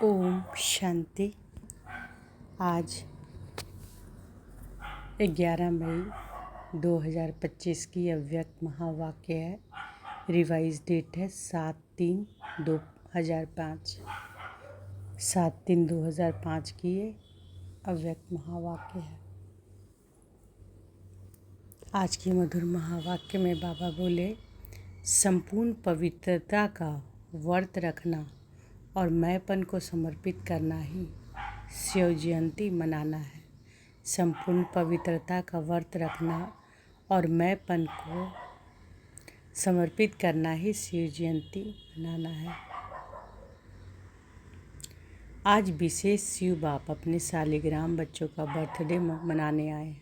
ओम शांति। आज 11 मई 2025 की अव्यक्त महावाक्य है। रिवाइज डेट है 7/3/2005। 7/3/2005 की ये अव्यक्त महावाक्य है। आज की मधुर महावाक्य में बाबा बोले, संपूर्ण पवित्रता का व्रत रखना और मैंपन को समर्पित करना ही शिव जयंती मनाना है। संपूर्ण पवित्रता का व्रत रखना और मैंपन को समर्पित करना ही शिव जयंती मनाना है। आज विशेष शिव बाप अपने शालिग्राम बच्चों का बर्थडे मनाने आए हैं।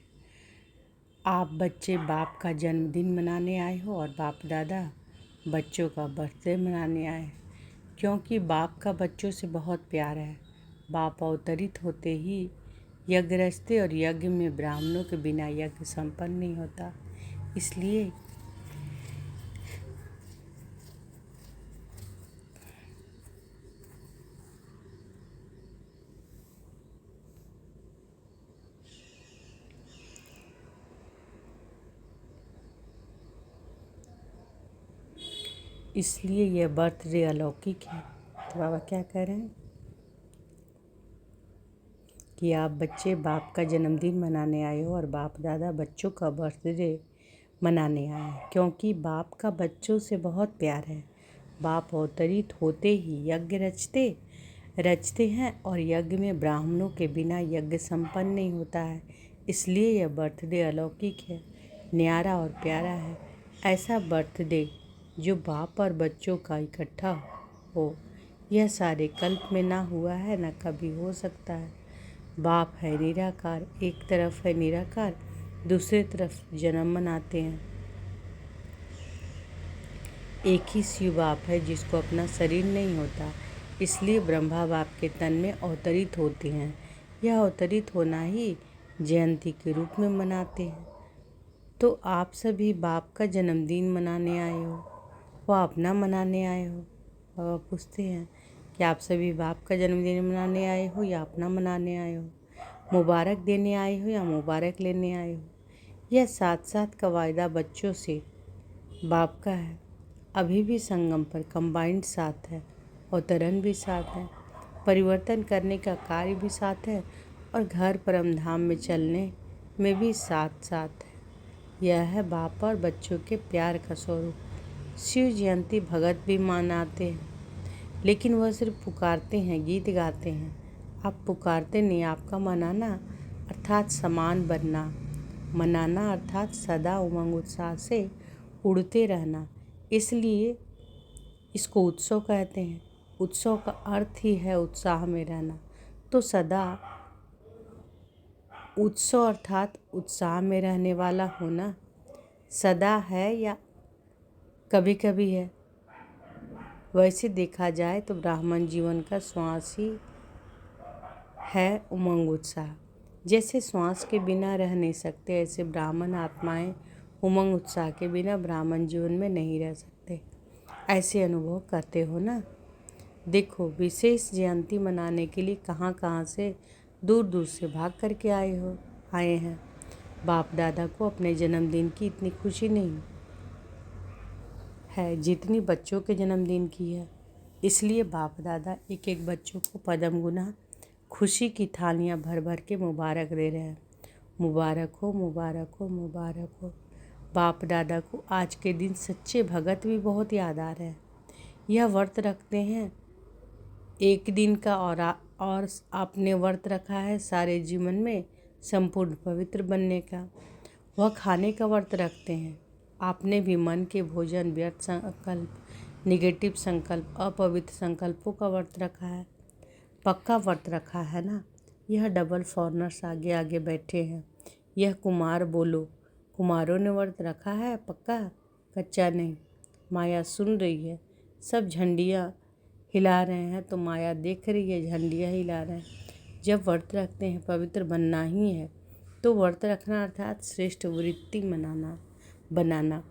आप बच्चे बाप का जन्मदिन मनाने आए हो और बाप दादा बच्चों का बर्थडे मनाने आए हैं, क्योंकि बाप का बच्चों से बहुत प्यार है। बाप अवतरित होते ही यज्ञ रचते और यज्ञ में ब्राह्मणों के बिना यज्ञ संपन्न नहीं होता। इसलिए यह बर्थडे अलौकिक है। तो बाबा क्या कह रहे हैं कि आप बच्चे बाप का जन्मदिन मनाने आए हो और बाप दादा बच्चों का बर्थडे मनाने आए हैं, क्योंकि बाप का बच्चों से बहुत प्यार है। बाप अवतरित होते ही यज्ञ रचते हैं और यज्ञ में ब्राह्मणों के बिना यज्ञ संपन्न नहीं होता है। इसलिए यह बर्थडे अलौकिक है, न्यारा और प्यारा है। ऐसा बर्थडे जो बाप और बच्चों का इकट्ठा हो, यह सारे कल्प में ना हुआ है, ना कभी हो सकता है। बाप है निराकार, एक तरफ है निराकार, दूसरी तरफ जन्म मनाते हैं। एक ही शिव बाप है जिसको अपना शरीर नहीं होता, इसलिए ब्रह्मा बाप के तन में अवतरित होते हैं। यह अवतरित होना ही जयंती के रूप में मनाते हैं। तो आप सभी बाप का जन्मदिन मनाने आए हो, वो अपना मनाने आए हो। बाबा पूछते हैं कि आप सभी बाप का जन्मदिन मनाने आए हो या अपना मनाने आए हो, मुबारक देने आए हो या मुबारक लेने आए हो। यह साथ का वायदा बच्चों से बाप का है। अभी भी संगम पर कंबाइंड साथ है, अवतरण भी साथ है, परिवर्तन करने का कार्य भी साथ है और घर परम धाम में चलने में भी साथ है। यह है बाप और बच्चों के प्यार का स्वरूप। शिव जयंती भगत भी मनाते हैं, लेकिन वह सिर्फ पुकारते हैं, गीत गाते हैं। आप पुकारते नहीं, आपका मनाना अर्थात समान बनना, मनाना अर्थात सदा उमंग उत्साह से उड़ते रहना। इसलिए इसको उत्सव कहते हैं। उत्सव का अर्थ ही है उत्साह में रहना। तो सदा उत्सव अर्थात उत्साह में रहने वाला होना सदा है या कभी कभी है। वैसे देखा जाए तो ब्राह्मण जीवन का श्वास ही है उमंग उत्साह। जैसे श्वास के बिना रह नहीं सकते, ऐसे ब्राह्मण आत्माएं उमंग उत्साह के बिना ब्राह्मण जीवन में नहीं रह सकते। ऐसे अनुभव करते हो ना। देखो, विशेष जयंती मनाने के लिए कहाँ कहाँ से दूर दूर से भाग करके आए हैं। बाप दादा को अपने जन्मदिन की इतनी खुशी नहीं है जितनी बच्चों के जन्मदिन की है। इसलिए बाप दादा एक एक बच्चों को पदम गुना खुशी की थालियाँ भर भर के मुबारक दे रहे हैं। मुबारक हो, मुबारक हो, मुबारक हो। बाप दादा को आज के दिन सच्चे भगत भी बहुत याद आ रहे हैं। यह व्रत रखते हैं एक दिन का और आपने व्रत रखा है सारे जीवन में संपूर्ण पवित्र बनने का। वह खाने का व्रत रखते हैं। आपने भी मन के भोजन, व्यर्थ संकल्प, निगेटिव संकल्प, अपवित्र संकल्पों का व्रत रखा है। पक्का व्रत रखा है ना। यह डबल फॉरनर्स आगे आगे बैठे हैं। यह कुमार बोलो, कुमारों ने व्रत रखा है पक्का, कच्चा नहीं। माया सुन रही है, सब झंडियाँ हिला रहे हैं तो माया देख रही है, झंडियाँ हिला रहे हैं। जब व्रत रखते हैं पवित्र बनना ही है, तो व्रत रखना अर्थात श्रेष्ठ वृत्ति बनाना।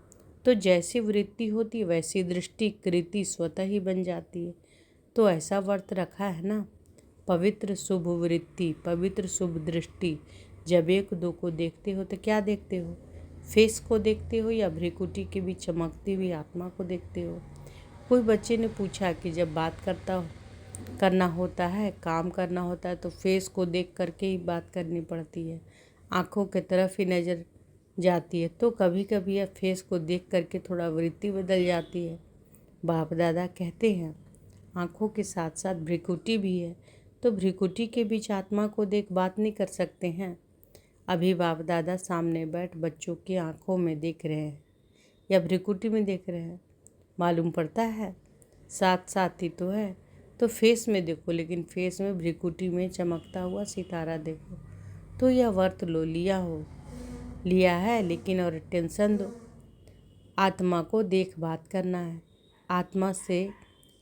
तो जैसी वृत्ति होती वैसी दृष्टि कृति स्वतः ही बन जाती है। तो ऐसा व्रत रखा है ना। पवित्र शुभ वृत्ति, पवित्र शुभ दृष्टि। जब एक दो को देखते हो तो क्या देखते हो? फेस को देखते हो या भ्रिकुटी के बीच चमकती हुई आत्मा को देखते हो? कोई बच्चे ने पूछा कि जब बात करना होता है, काम करना होता है तो फेस को देख करके ही बात करनी पड़ती है, आंखों की तरफ ही नज़र जाती है। तो कभी कभी यह फेस को देख करके थोड़ा वृत्ति बदल जाती है। बाप दादा कहते हैं आंखों के साथ साथ भ्रिकुटी भी है, तो भ्रिकुटी के बीच आत्मा को देख बात नहीं कर सकते हैं। अभी बाप दादा सामने बैठ बच्चों की आंखों में देख रहे हैं या भ्रिकुटी में देख रहे हैं, मालूम पड़ता है। साथ साथ ही तो है। तो फेस में देखो, लेकिन फेस में भ्रिकुटी में चमकता हुआ सितारा देखो। तो यह वर्त लो, लिया है, लेकिन और टेंशन दो। आत्मा को देख बात करना है।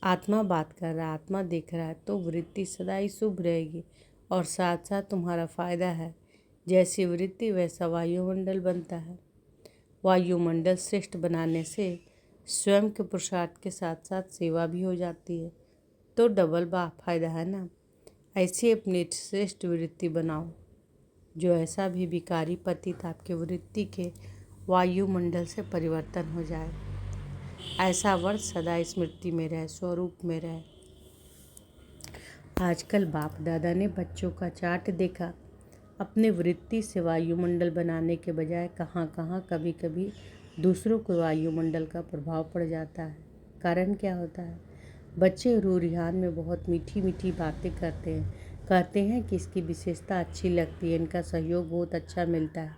आत्मा बात कर रहा है, आत्मा देख रहा है, तो वृत्ति सदा ही शुभ रहेगी और साथ साथ तुम्हारा फायदा है। जैसी वृत्ति वैसा वायुमंडल बनता है। वायुमंडल श्रेष्ठ बनाने से स्वयं के पुरुषार्थ के साथ साथ सेवा भी हो जाती है, तो डबल फायदा है ना। ऐसी अपनी श्रेष्ठ वृत्ति बनाओ जो ऐसा भी विकारी पतित आपके वृत्ति के वायुमंडल से परिवर्तन हो जाए। ऐसा वर्ष सदा स्मृति में रहे, स्वरूप में रहे। आजकल बाप दादा ने बच्चों का चार्ट देखा। अपने वृत्ति से वायुमंडल बनाने के बजाय कहाँ कहाँ कभी कभी दूसरों को वायुमंडल का प्रभाव पड़ जाता है। कारण क्या होता है? बच्चे रूरिहान में बहुत मीठी मीठी बातें कहते हैं कि इसकी विशेषता अच्छी लगती है, इनका सहयोग बहुत अच्छा मिलता है,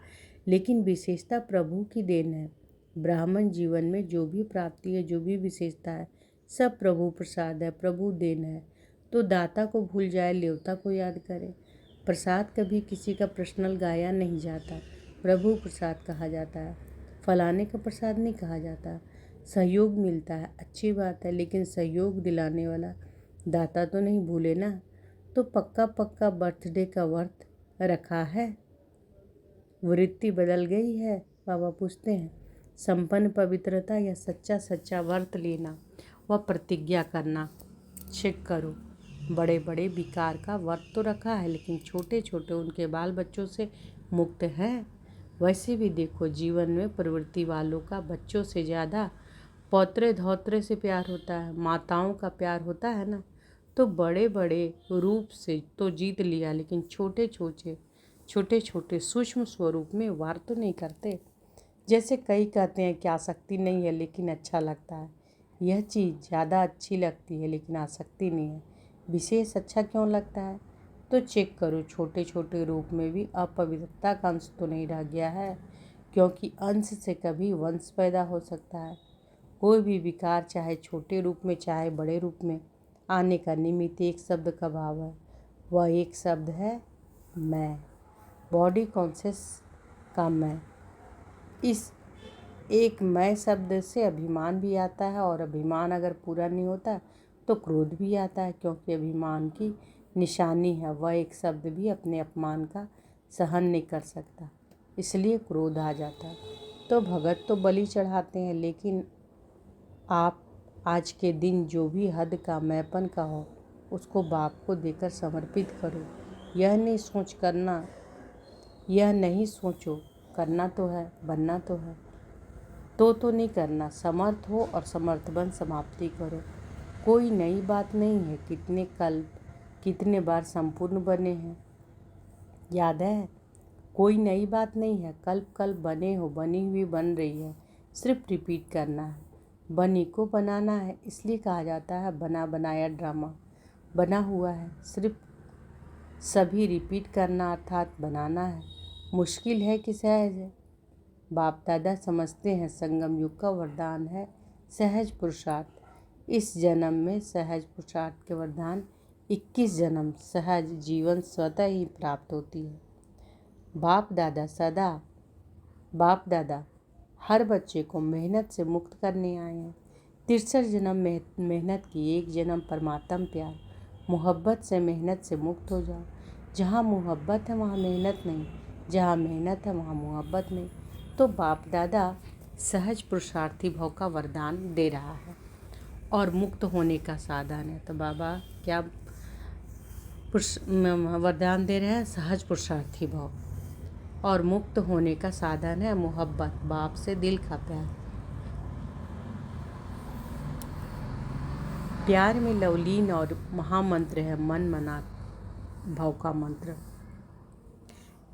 लेकिन विशेषता प्रभु की देन है। ब्राह्मण जीवन में जो भी प्राप्ति है, जो भी विशेषता है, सब प्रभु प्रसाद है, प्रभु देन है। तो दाता को भूल जाए, देवता को याद करे। प्रसाद कभी किसी का पर्सनल गाया नहीं जाता, प्रभु प्रसाद कहा जाता है। फलाने का प्रसाद नहीं कहा जाता। सहयोग मिलता है, अच्छी बात है, लेकिन सहयोग दिलाने वाला दाता तो नहीं भूले ना। तो पक्का बर्थडे का व्रत रखा है? वृत्ति बदल गई है? बाबा पूछते हैं। संपन्न पवित्रता या सच्चा व्रत लेना व प्रतिज्ञा करना। चेक करो, बड़े बड़े विकार का व्रत तो रखा है, लेकिन छोटे छोटे उनके बाल बच्चों से मुक्त हैं। वैसे भी देखो, जीवन में प्रवृत्ति वालों का बच्चों से ज़्यादा पौत्रे धौत्रे से प्यार होता है, माताओं का प्यार होता है ना। तो बड़े बड़े रूप से तो जीत लिया, लेकिन छोटे छोटे सूक्ष्म स्वरूप में वार तो नहीं करते। जैसे कई कहते हैं कि आसक्ति नहीं है लेकिन अच्छा लगता है। यह चीज़ ज़्यादा अच्छी लगती है लेकिन आसक्ति नहीं है। विशेष अच्छा क्यों लगता है? तो चेक करो, छोटे छोटे रूप में भी अपवित्रता का अंश तो नहीं रह गया है, क्योंकि अंश से कभी वंश पैदा हो सकता है। कोई भी विकार चाहे छोटे रूप में चाहे बड़े रूप में आने का निमित्त एक शब्द का भाव है। वह एक शब्द है मैं, बॉडी कॉन्शियस का मैं। इस एक मैं शब्द से अभिमान भी आता है, और अभिमान अगर पूरा नहीं होता तो क्रोध भी आता है, क्योंकि अभिमान की निशानी है। वह एक शब्द भी अपने अपमान का सहन नहीं कर सकता, इसलिए क्रोध आ जाता है। तो भगत तो बलि चढ़ाते हैं, लेकिन आप आज के दिन जो भी हद का मैपन का हो उसको बाप को देकर समर्पित करो। यह नहीं सोचो करना तो है, बनना तो है, तो नहीं करना। समर्थ हो और समर्थ बन समाप्ति करो। कोई नई बात नहीं है। कितने कल्प, कितने बार संपूर्ण बने हैं, याद है? कोई नई बात नहीं है। कल्प बने हो, बनी हुई बन रही है, सिर्फ रिपीट करना है। बनी को बनाना है, इसलिए कहा जाता है बना बनाया ड्रामा। बना हुआ है, सिर्फ सभी रिपीट करना अर्थात बनाना है। मुश्किल है कि सहज है? बाप दादा समझते हैं संगम युग का वरदान है सहज पुरुषार्थ। इस जन्म में सहज पुरुषार्थ के वरदान 21 जन्म सहज जीवन स्वतः ही प्राप्त होती है। बाप दादा हर बच्चे को मेहनत से मुक्त करने आए हैं। 63 जन्म मेहनत की, एक जन्म परमात्म प्यार, मोहब्बत से मेहनत से मुक्त हो जाओ। जहाँ मोहब्बत है वहाँ मेहनत नहीं, जहाँ मेहनत है वहाँ मोहब्बत नहीं। तो बाप दादा सहज पुरुषार्थी भाव का वरदान दे रहा है और मुक्त होने का साधन है। तो बाबा क्या वरदान दे रहे हैं सहज पुरुषार्थी भाव, और मुक्त होने का साधन है मोहब्बत, बाप से दिल का प्यार। प्यार में लवलीन और महामंत्र है मन मना भाव का मंत्र।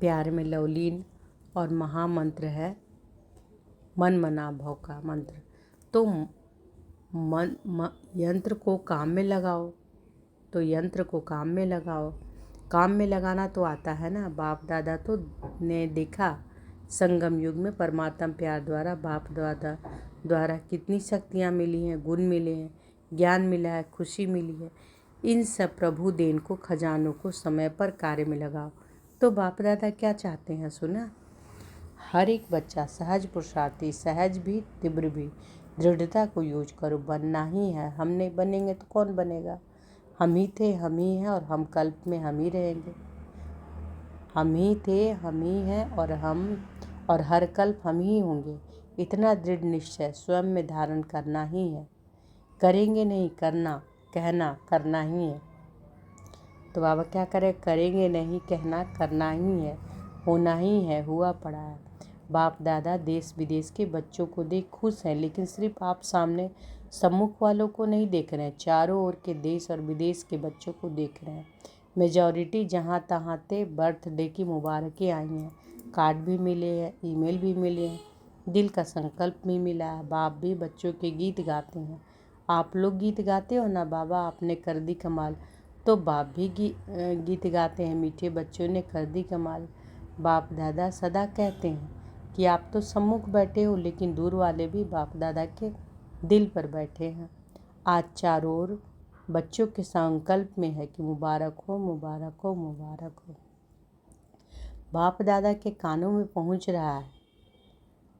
प्यार में लवलीन और महामंत्र है मन मना भाव का मंत्र। तो यंत्र को काम में लगाओ, तो यंत्र को काम में लगाओ। काम में लगाना तो आता है ना। बाप दादा तो ने देखा संगम युग में परमात्मा प्यार द्वारा बाप दादा द्वारा कितनी शक्तियाँ मिली हैं, गुण मिले हैं, ज्ञान मिला है, खुशी मिली है। इन सब प्रभु देन को, खजानों को समय पर कार्य में लगाओ। तो बाप दादा क्या चाहते हैं सुना? हर एक बच्चा सहज पुरुषार्थी, सहज भी तीव्र भी, दृढ़ता को यूज करो। बनना ही है, हम नहीं बनेंगे तो कौन बनेगा? हम ही थे, हम ही हैं, और हम कल्प में हम ही रहेंगे। हम ही थे, हम ही हैं, और हर कल्प हम ही होंगे। इतना दृढ़ निश्चय स्वयं में धारण करना ही है। करेंगे नहीं, करना, कहना, करना ही है। तो बाबा क्या करें? करेंगे नहीं, कहना, करना ही है, होना ही है, हुआ पड़ा है। बाप दादा देश विदेश के बच्चों को देख खुश हैं, लेकिन सिर्फ आप सामने सम्मुख वालों को नहीं देख रहे हैं, चारों ओर के देश और विदेश के बच्चों को देख रहे हैं। मेजॉरिटी जहाँ तहाँ थे बर्थडे की मुबारकें आई हैं, कार्ड भी मिले हैं, ईमेल भी मिले हैं, दिल का संकल्प भी मिला है। बाप भी बच्चों के गीत गाते हैं। आप लोग गीत गाते हो ना, बाबा आपने कर दी कमाल। तो बाप भी गीत गाते हैं, मीठे बच्चों ने कर दी कमाल। बाप दादा सदा कहते हैं कि आप तो सम्मुख बैठे हो, लेकिन दूर वाले भी बाप दादा के दिल पर बैठे हैं। आज चारों ओर बच्चों के संकल्प में है कि मुबारक हो, मुबारक हो, मुबारक हो। बाप दादा के कानों में पहुंच रहा है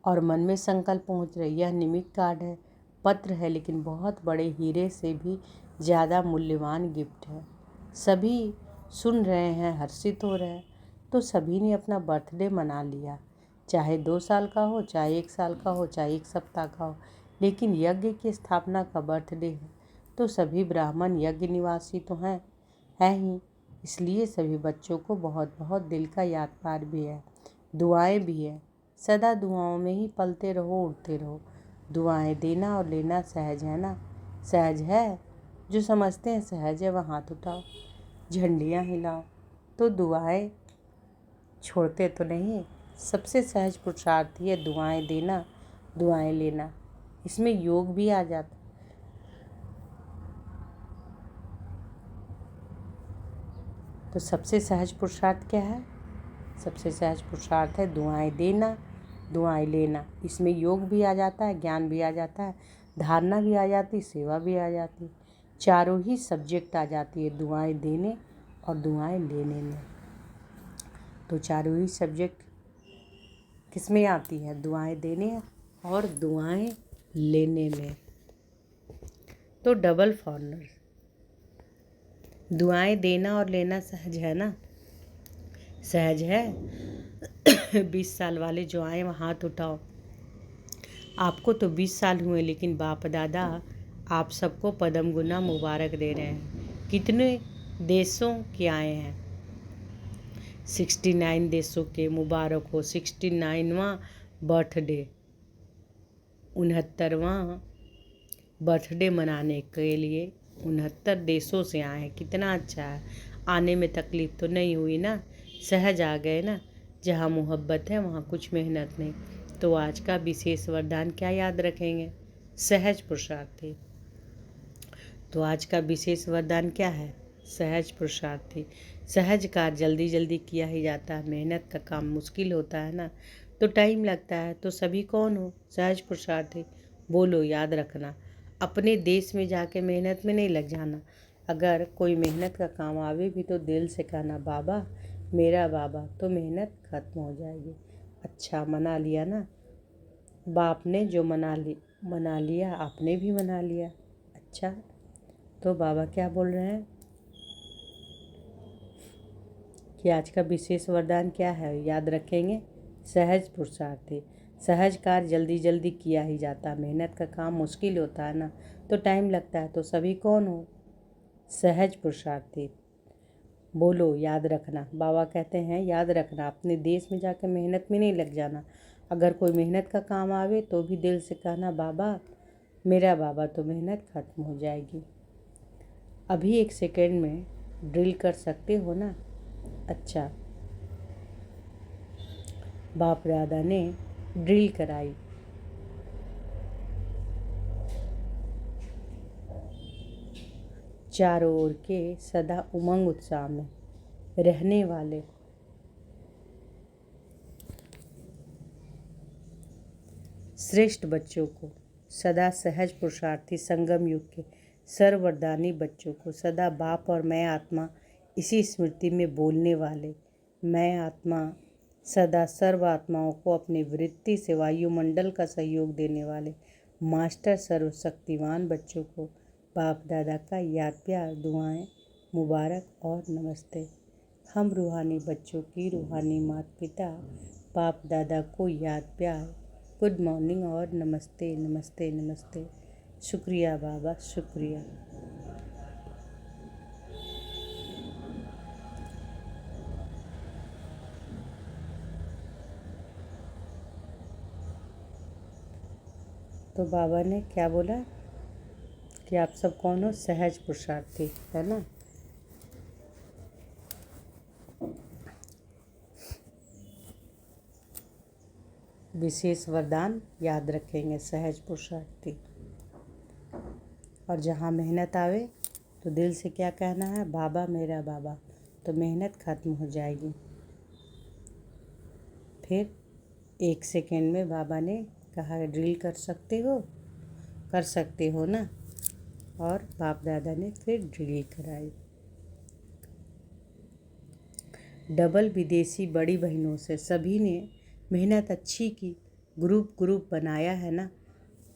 और मन में संकल्प पहुंच रहा है। यह निमित्त कार्ड है, पत्र है, लेकिन बहुत बड़े हीरे से भी ज़्यादा मूल्यवान गिफ्ट है। सभी सुन रहे हैं, हर्षित हो रहे हैं। तो सभी ने अपना बर्थडे मना लिया, चाहे 2 साल का हो, चाहे 1 साल का हो, चाहे 1 सप्ताह का हो, लेकिन यज्ञ की स्थापना का बर्थडे है। तो सभी ब्राह्मण यज्ञ निवासी तो हैं ही, इसलिए सभी बच्चों को बहुत बहुत दिल का याद प्यार भी है, दुआएं भी है। सदा दुआओं में ही पलते रहो, उड़ते रहो। दुआएं देना और लेना सहज है ना? सहज है? जो समझते हैं सहज है वह हाथ उठाओ, झंडियाँ हिलाओ। तो दुआएं छोड़ते तो नहीं। सबसे सहज पुरुषार्थ है दुआएं देना, दुआएं लेना। इसमें योग भी आ जाता। तो सबसे सहज पुरुषार्थ क्या है? सबसे सहज पुरुषार्थ है दुआएं देना, दुआएं लेना। इसमें योग भी आ जाता है, ज्ञान भी आ जाता है, धारणा भी आ जाती, सेवा भी आ जाती। चारों ही सब्जेक्ट आ जाती है दुआएं देने और दुआएं लेने में। तो चारों ही सब्जेक्ट किसमें आती है? दुआएं देने और दुआएं लेने में। तो डबल फॉर्मूला, दुआएं देना और लेना सहज है ना? सहज है। 20 साल वाले जो आए वहाँ हाथ उठाओ। आपको तो 20 साल हुए, लेकिन बाप दादा आप सबको पदम गुना मुबारक दे रहे हैं। कितने देशों के आए हैं? 69 देशों के मुबारक हो। 69वां बर्थडे, 69वां बर्थडे मनाने के लिए 69 देशों से आए हैं। कितना अच्छा है। आने में तकलीफ़ तो नहीं हुई ना, सहज आ गए ना। जहाँ मोहब्बत है वहाँ कुछ मेहनत नहीं। तो आज का विशेष वरदान क्या याद रखेंगे? सहज पुरुषार्थी। तो आज का विशेष वरदान क्या है? सहज पुरुषार्थी। सहज कार्य जल्दी जल्दी किया ही जाता है। मेहनत का काम मुश्किल होता है ना, तो टाइम लगता है। तो सभी कौन हो? सहज पुरुषार्थी। बोलो, याद रखना। अपने देश में जाके मेहनत में नहीं लग जाना। अगर कोई मेहनत का काम आवे भी तो दिल से कहना बाबा, मेरा बाबा, तो मेहनत खत्म हो जाएगी। अच्छा, मना लिया ना? बाप ने जो मना लिया, आपने भी मना लिया। अच्छा, तो बाबा क्या बोल रहे हैं कि आज का विशेष वरदान क्या है? याद रखेंगे, सहज पुरुषार्थी। सहज कार्य जल्दी जल्दी किया ही जाता। मेहनत का काम मुश्किल होता है ना, तो टाइम लगता है। तो सभी कौन हो? सहज पुरुषार्थी। बोलो याद रखना। बाबा कहते हैं याद रखना, अपने देश में जाकर मेहनत में नहीं लग जाना। अगर कोई मेहनत का काम आवे तो भी दिल से कहना बाबा, मेरा बाबा, तो मेहनत खत्म हो जाएगी। अभी 1 सेकेंड में ड्रिल कर सकते हो ना? अच्छा। बाप दादा ने ड्रिल कराई। चारों ओर के सदा उमंग उत्साह में रहने वाले श्रेष्ठ बच्चों को, सदा सहज पुरुषार्थी संगम युग के सर्ववरदानी बच्चों को, सदा बाप और मैं आत्मा इसी स्मृति में बोलने वाले मैं आत्मा, सदा सर्व आत्माओं को अपनी वृत्ति से वायुमंडल का सहयोग देने वाले मास्टर सर्वशक्तिमान बच्चों को बाप दादा का याद प्यार, दुआएं, मुबारक और नमस्ते। हम रूहानी बच्चों की रूहानी माता पिता बाप दादा को याद प्यार, गुड मॉर्निंग और नमस्ते नमस्ते नमस्ते। शुक्रिया बाबा, शुक्रिया। तो बाबा ने क्या बोला कि आप सब कौन हो? सहज पुरुषार्थी, है ना? विशेष वरदान याद रखेंगे, सहज पुरुषार्थी। और जहाँ मेहनत आवे तो दिल से क्या कहना है? बाबा, मेरा बाबा, तो मेहनत खत्म हो जाएगी। फिर 1 सेकेंड में बाबा ने कहा ड्रिल कर सकते हो ना? और बाप दादा ने फिर ड्रिल कराई। डबल विदेशी बड़ी बहनों से सभी ने मेहनत अच्छी की, ग्रुप बनाया है ना,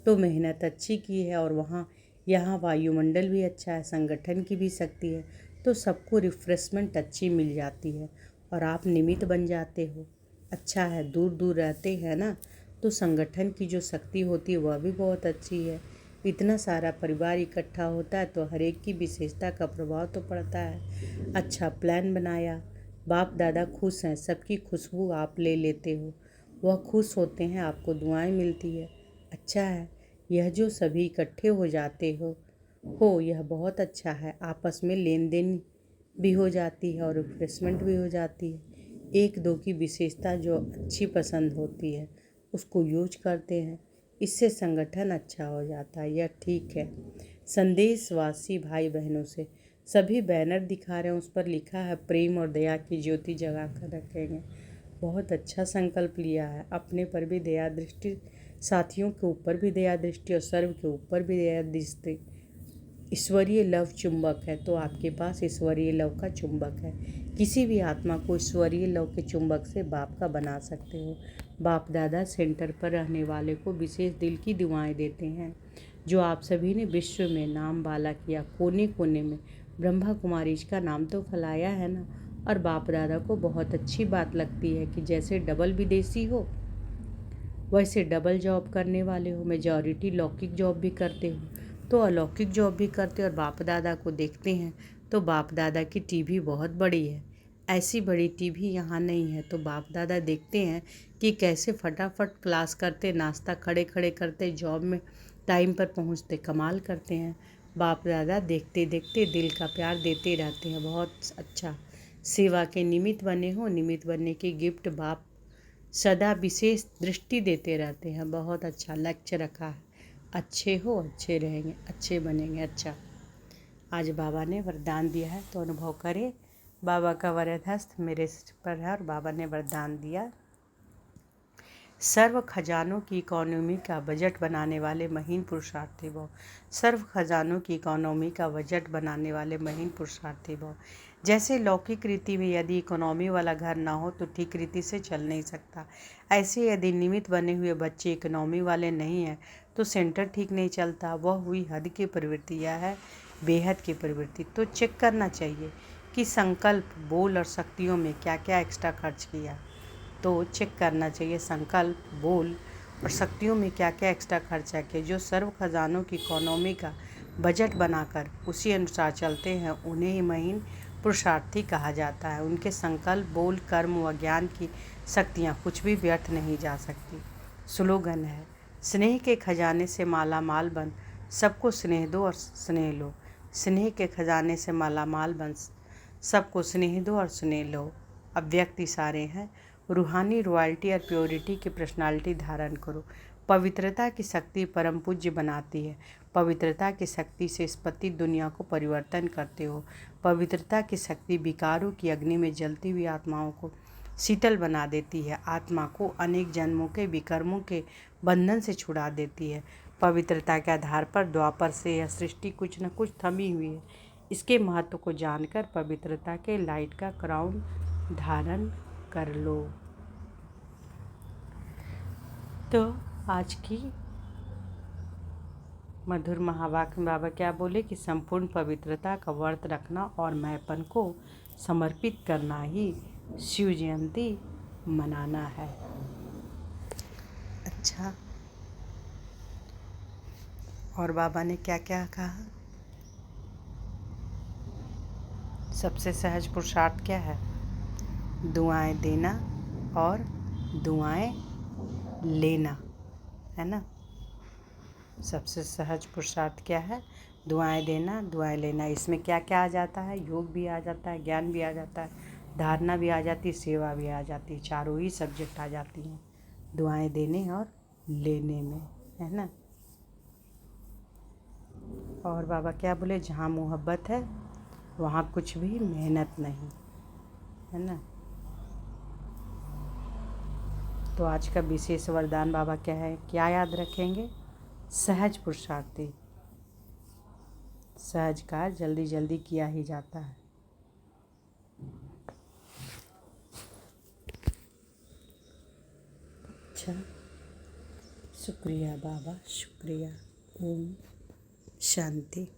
तो मेहनत अच्छी की है। और यहाँ वायुमंडल भी अच्छा है, संगठन की भी शक्ति है, तो सबको रिफ्रेशमेंट अच्छी मिल जाती है और आप निमित्त बन जाते हो। अच्छा है, दूर दूर रहते हैं ना, तो संगठन की जो शक्ति होती है वह भी बहुत अच्छी है। इतना सारा परिवार इकट्ठा होता है तो हर एक की विशेषता का प्रभाव तो पड़ता है। अच्छा प्लान बनाया, बाप दादा खुश हैं, सबकी खुशबू आप ले लेते हो, वह खुश होते हैं, आपको दुआएं मिलती है। अच्छा है, यह जो सभी इकट्ठे हो जाते हो यह बहुत अच्छा है। आपस में लेन देन भी हो जाती है और रिफ्रेशमेंट भी हो जाती है। 1-2 की विशेषता जो अच्छी पसंद होती है उसको यूज करते हैं, इससे संगठन अच्छा हो जाता है। यह ठीक है। संदेशवासी भाई बहनों से सभी बैनर दिखा रहे हैं, उस पर लिखा है प्रेम और दया की ज्योति जगा कर रखेंगे। बहुत अच्छा संकल्प लिया है। अपने पर भी दया दृष्टि, साथियों के ऊपर भी दया दृष्टि और सर्व के ऊपर भी दया दृष्टि। ईश्वरीय लव चुंबक है, तो आपके पास ईश्वरीय लव का चुंबक है। किसी भी आत्मा को ईश्वरीय लव के चुंबक से बाप का बना सकते हो। बाप दादा सेंटर पर रहने वाले को विशेष दिल की दुआएं देते हैं। जो आप सभी ने विश्व में नाम वाला किया, कोने कोने में ब्रह्मा कुमारी का नाम तो फैलाया है ना। और बाप दादा को बहुत अच्छी बात लगती है कि जैसे डबल विदेशी हो वैसे डबल जॉब करने वाले हो। मेजॉरिटी लौकिक जॉब भी करते हो तो अलौकिक जॉब भी करते और बाप दादा को देखते हैं तो बाप दादा की टीवी बहुत बड़ी है। ऐसी बड़ी टीवी यहाँ नहीं है, तो बाप दादा देखते हैं कि कैसे फटाफट क्लास करते, नाश्ता खड़े खड़े करते, जॉब में टाइम पर पहुँचते, कमाल करते हैं। बाप दादा देखते देखते दिल का प्यार देते रहते हैं। बहुत अच्छा। सेवा के निमित्त बने हो, निमित्त बनने की गिफ्ट बाप सदा विशेष दृष्टि देते रहते हैं। बहुत अच्छा लक्ष्य रखा है। अच्छे हो, अच्छे रहेंगे, अच्छे बनेंगे। अच्छा, आज बाबा ने वरदान दिया है तो अनुभव करें। बाबा का वरद हस्त मेरे सिर पर है और बाबा ने वरदान दिया, सर्व खजानों की इकोनॉमी का बजट बनाने वाले महीन पुरुषार्थी भव। सर्व खजानों की इकोनॉमी का बजट बनाने वाले महीन पुरुषार्थी भव। जैसे लौकिक रीति में यदि इकोनॉमी वाला घर ना हो तो ठीक रीति से चल नहीं सकता, ऐसे यदि निमित्त बने हुए बच्चे इकोनॉमी वाले नहीं हैं तो सेंटर ठीक नहीं चलता। वह हुई हद की प्रवृत्ति, यह है बेहद की प्रवृत्ति। तो चेक करना चाहिए कि संकल्प, बोल और शक्तियों में क्या क्या एक्स्ट्रा खर्च किया। तो चेक करना चाहिए संकल्प, बोल और शक्तियों में क्या क्या एक्स्ट्रा खर्चा किया। जो सर्व खजानों की इकोनॉमी का बजट बनाकर उसी अनुसार चलते हैं उन्हें ही महीन पुरुषार्थी कहा जाता है। उनके संकल्प, बोल, कर्म व ज्ञान की शक्तियाँ कुछ भी व्यर्थ नहीं जा सकती। स्लोगन है, स्नेह के खजाने से माला माल बन, सबको स्नेह दो और स्नेह लो। स्नेह के खजाने से माला माल बन, सबको स्नेह दो और स्नेह लो। अव्यक्त इशारे हैं, रूहानी रॉयल्टी और प्योरिटी की पर्सनालिटी धारण करो। पवित्रता की शक्ति परम पूज्य बनाती है। पवित्रता की शक्ति से इस पतित दुनिया को परिवर्तन करते हो। पवित्रता की शक्ति विकारों की अग्नि में जलती हुई आत्माओं को शीतल बना देती है, आत्मा को अनेक जन्मों के विकर्मों के बंधन से छुड़ा देती है। पवित्रता के आधार पर द्वापर से यह सृष्टि कुछ न कुछ थमी हुई है। इसके महत्व को जानकर पवित्रता के लाइट का क्राउन धारण कर लो। तो आज की मधुर महावाक्य में बाबा क्या बोले कि संपूर्ण पवित्रता का व्रत रखना और मैंपन को समर्पित करना ही शिव जयंती मनाना है। अच्छा, और बाबा ने क्या क्या कहा? सबसे सहज पुरुषार्थ क्या है? दुआएं देना और दुआएं लेना, है ना। सबसे सहज पुरुषार्थ क्या है? दुआएं देना, दुआएं लेना। इसमें क्या क्या आ जाता है? योग भी आ जाता है, ज्ञान भी आ जाता है, धारणा भी आ जाती है, सेवा भी आ जाती है। चारों ही सब्जेक्ट आ जाती हैं दुआएं देने और लेने में, है ना। और बाबा क्या बोले? जहाँ मोहब्बत है वहाँ कुछ भी मेहनत नहीं, है ना। तो आज का विशेष वरदान बाबा क्या है? क्या याद रखेंगे? सहज पुरुषार्थी। सहज कार्य जल्दी जल्दी किया ही जाता है। अच्छा, शुक्रिया बाबा, शुक्रिया। ओम शांति।